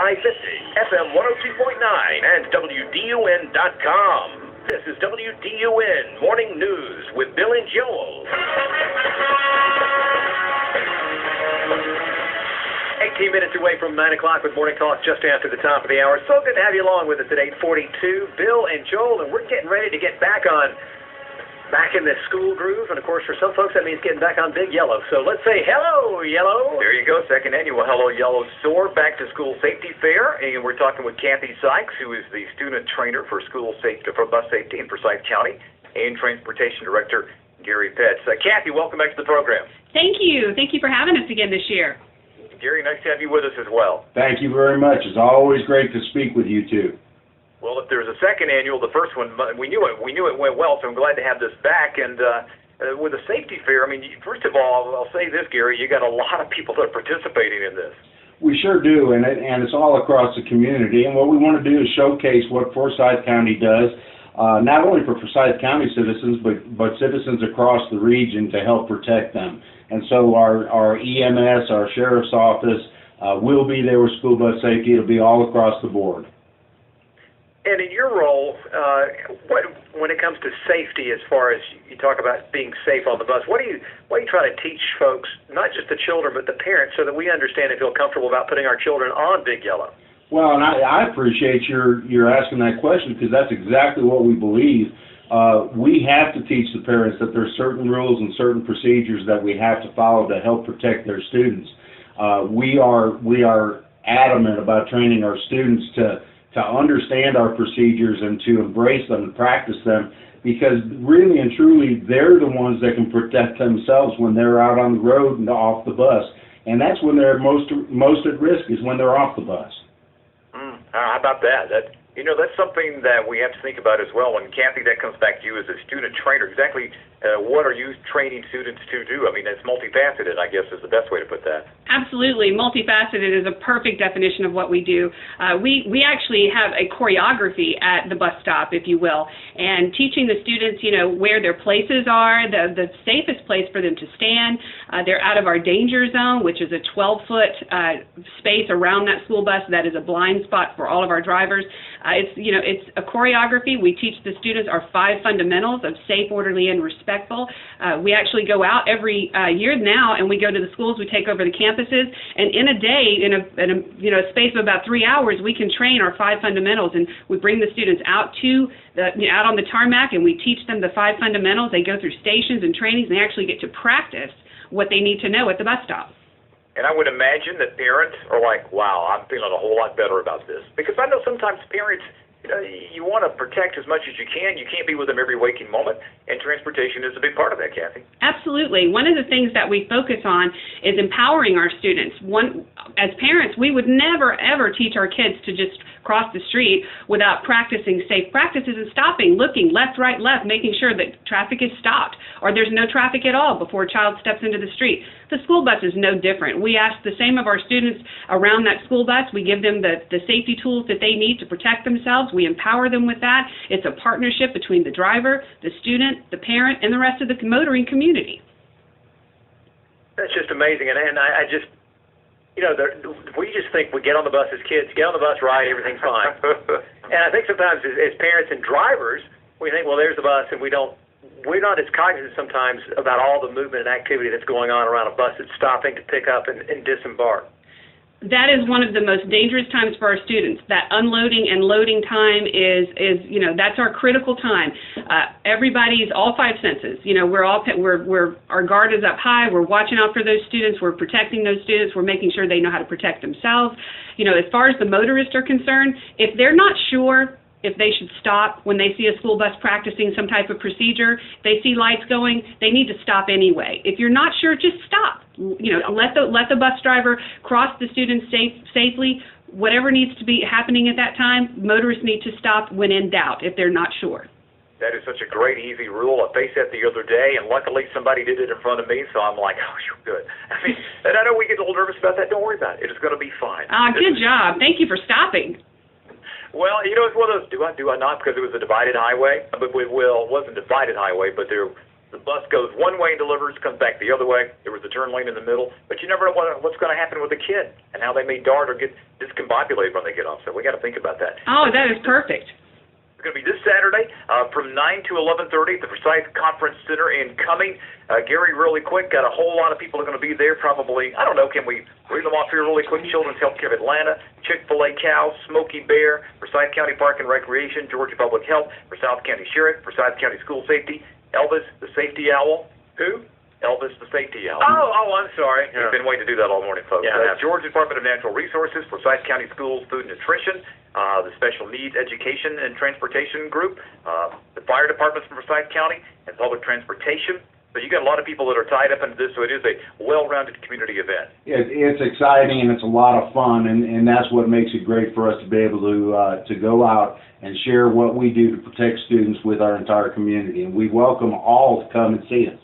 550, FM 102.9, and WDUN.com. This is WDUN Morning News with Bill and Joel. 18 minutes away from 9 o'clock with Morning Talk just after the top of the hour. So good to have you along with us at 8:42. Bill and Joel, and we're getting ready to get back in the school groove. And, of course, for some folks, that means getting back on Big Yellow. So let's say hello, Yellow. There you go, second annual Hello Yellow SOAR Back to School Safety Fair. And we're talking with Kathy Sykes, who is the student trainer for school safety, for bus safety in Forsyth County, and Transportation Director Gary Petts. Kathy, welcome back to the program. Thank you. Thank you for having us again this year. Gary, nice to have you with us as well. Thank you very much. It's always great to speak with you two. Well, if there's a second annual, the first one, we knew it went well, so I'm glad to have this back. And with the safety fair, I mean, first of all, I'll say this, Gary, you got a lot of people that are participating in this. We sure do, and it's all across the community. And what we want to do is showcase what Forsyth County does, not only for Forsyth County citizens, but citizens across the region to help protect them. And so our EMS, our Sheriff's Office, will be there with school bus safety. It'll be all across the board. And in your role, when it comes to safety, as far as you talk about being safe on the bus, what do you try to teach folks, not just the children but the parents, so that we understand and feel comfortable about putting our children on Big Yellow? Well, and I appreciate you're asking that question, because that's exactly what we believe. We have to teach the parents that there are certain rules and certain procedures that we have to follow to help protect their students. We are adamant about training our students to understand our procedures and to embrace them and practice them, because really and truly they're the ones that can protect themselves when they're out on the road and off the bus. And that's when they're most at risk, is when they're off the bus. How about that? That's something that we have to think about as well. And Kathy, that comes back to you as a student trainer. Exactly what are you training students to do? I mean, it's multifaceted, I guess, is the best way to put that. Absolutely. Multifaceted is a perfect definition of what we do. We actually have a choreography at the bus stop, if you will, and teaching the students, where their places are, the safest place for them to stand. They're out of our danger zone, which is a 12-foot space around that school bus that is a blind spot for all of our drivers. It's a choreography. We teach the students our 5 fundamentals of safe, orderly, and respectful. We actually go out every year now, and we go to the schools. We take over the campuses, and in a day, in a space of about 3 hours, we can train our 5 fundamentals, and we bring the students out out on the tarmac, and we teach them the 5 fundamentals. They go through stations and trainings, and they actually get to practice what they need to know at the bus stop. And I would imagine that parents are like, wow, I'm feeling a whole lot better about this. Because I know sometimes parents, you want to protect as much as you can. You can't be with them every waking moment, and transportation is a big part of that, Kathy. Absolutely. One of the things that we focus on is empowering our students. As parents, we would never, ever teach our kids to just cross the street without practicing safe practices and stopping, looking left, right, left, making sure that traffic is stopped or there's no traffic at all before a child steps into the street. The school bus is no different. We ask the same of our students around that school bus. We give them the safety tools that they need to protect themselves. We empower them with that. It's a partnership between the driver, the student, the parent, and the rest of the motoring community. That's just amazing. And I just, we just think we get on the bus as kids, get on the bus, ride, everything's fine. And I think sometimes as parents and drivers, we think, well, there's the bus, and we're not as cognizant sometimes about all the movement and activity that's going on around a bus that's stopping to pick up and disembark. That is one of the most dangerous times for our students. That unloading and loading time is that's our critical time. Everybody's all 5 senses. Our guard is up high. We're watching out for those students. We're protecting those students. We're making sure they know how to protect themselves. As far as the motorists are concerned, if they're not sure if they should stop when they see a school bus practicing some type of procedure, they see lights going, they need to stop anyway. If you're not sure, just stop. Let the bus driver cross the students safely. Whatever needs to be happening at that time, motorists need to stop when in doubt if they're not sure. That is such a great, easy rule. I faced that the other day, and luckily somebody did it in front of me, so I'm like, oh, you're good. And I know we get a little nervous about that. Don't worry about it. It is going to be fine. Good job. Thank you for stopping. Well, it's one of those do I not, because it was a divided highway. But it wasn't a divided highway, but there The bus goes one way and delivers, comes back the other way. There was a turn lane in the middle, but you never know what's going to happen with a kid and how they may dart or get discombobulated when they get off. So we got to think about that. Oh, that is perfect. It's going to be this Saturday from 9 to 11:30 at the Forsyth Conference Center in Cumming. Gary, really quick, got a whole lot of people are going to be there. Probably, I don't know, can we read them off here really quick? Children's Healthcare of Atlanta, Chick-fil-A Cow, Smoky Bear, Forsyth County Park and Recreation, Georgia Public Health, Forsyth County Sheriff, Forsyth County School Safety, Elvis the Safety Owl. Who? Elvis the Safety Owl. Oh, I'm sorry. We've been waiting to do that all morning, folks. Yeah, Georgia Department of Natural Resources, Forsyth County Schools Food and Nutrition, the Special Needs Education and Transportation Group, the Fire Departments from Forsyth County, and Public Transportation. So you got a lot of people that are tied up into this, so it is a well-rounded community event. It's exciting and it's a lot of fun, and that's what makes it great for us to be able to go out and share what we do to protect students with our entire community. And we welcome all to come and see us.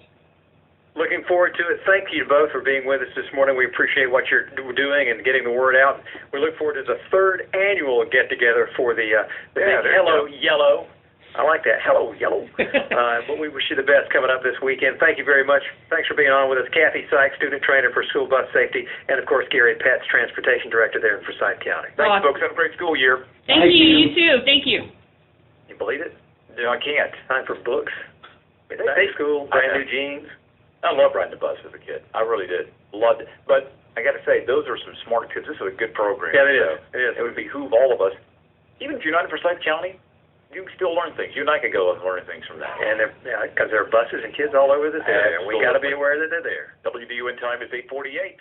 Looking forward to it. Thank you both for being with us this morning. We appreciate what you're doing and getting the word out. We look forward to the third annual get-together for the Hello Yellow. I like that, Hello Yellow. But we wish you the best coming up this weekend. Thank you very much. Thanks for being on with us. Kathy Sykes, student trainer for school bus safety, and, of course, Gary Petz, transportation director there in Forsyth County. Thanks, folks. Have a great school year. Thank you. You too. Thank you. You believe it? No, I can't. Time for books. Back to school, brand new jeans. I loved riding the bus as a kid. I really did. Loved it. But I got to say, those are some smart kids. This is a good program. Yeah, it is. It is. It would behoove all of us. Even if you're not in Forsyth County, you can still learn things. You and I can go and learn things from that. And because there are buses and kids all over this area, and we got to be aware that they're there. WDUN time is 8:48.